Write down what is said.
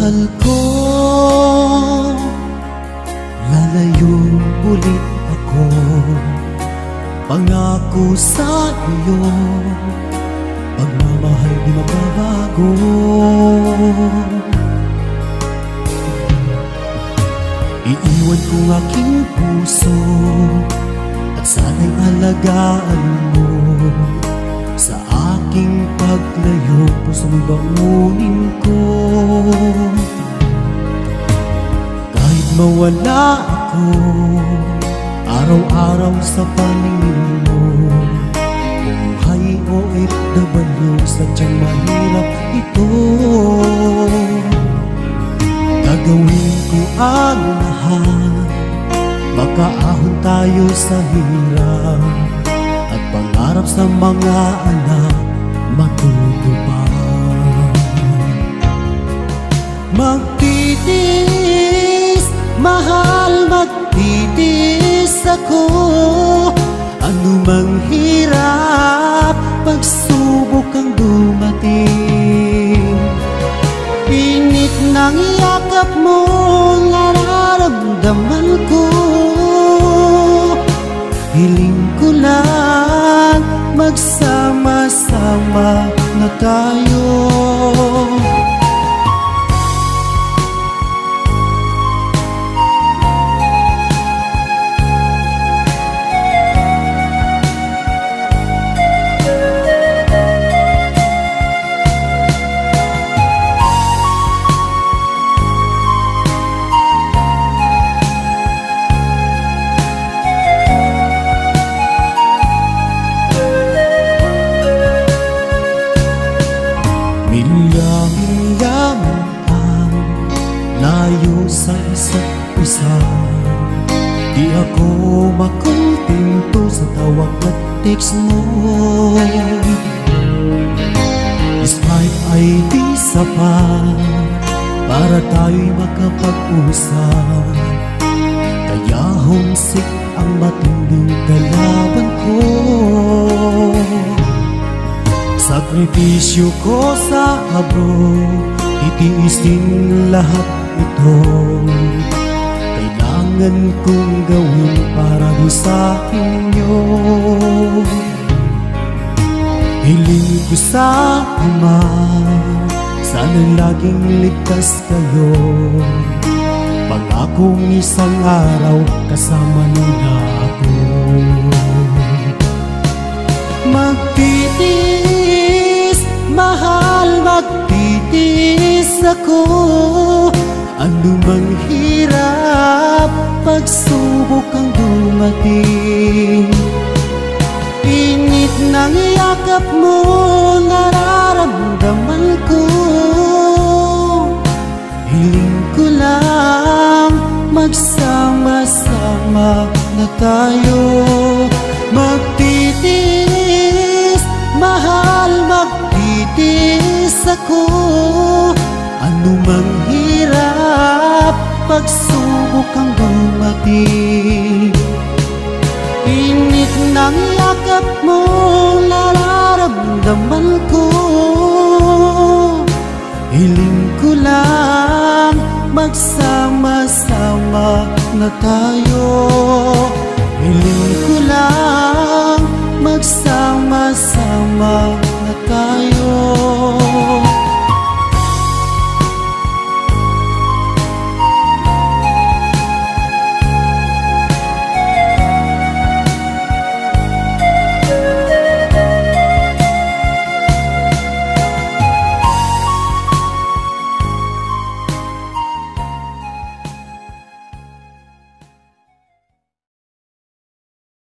Mahal ko, lalayo ulit ako. Pangako sa iyo, pagmamahal di mababago. Iiwan kong aking puso at sana'y alagaan mo. Sa aking paglayo, pusong bangunin ko. Kahit mawala ako, araw-araw sa paningin mo. Buhay o OFW, sadyang mahirap ito. Gagawin ko ang lahat, makaahon tayo sa hirap, at pangarap sa mga anak matutupad. Magtitiis, mahal, magtitiis ako. Anumang hirap, pagsubok ang dumating. Init ng yakap mo, nararamdaman ko. Hiling ko lang, magsama-sama na tayo. Milya-milya ang layo sa isa't isa. Di ako makontento sa tawag at text mo. Skype ay di sapat para tayo'y makapag-usap. Kaya homesick ang matinding kalaban ko. Sakripisyo ko sa abroad, itiisin lahat ito. Kailangan kong gawin para di sa inyo. Hiling ko sa Ama, sana'y laging ligtas kayo. Pangakong isang araw kasama nila ako. Magtitiis, mahal, magtitiis ako. Anumang hirap, pagsubok ang dumating. Init ng yakap mo, nararamdaman ko. Hiling ko lang, magsama-sama na tayo. Magtitiis, mahal, magtitiis ako. Anumang hirap, pagsubok ang dumating. Init ng yakap mo, nararamdaman ko. Hiling ko lang, magsama-sama na tayo.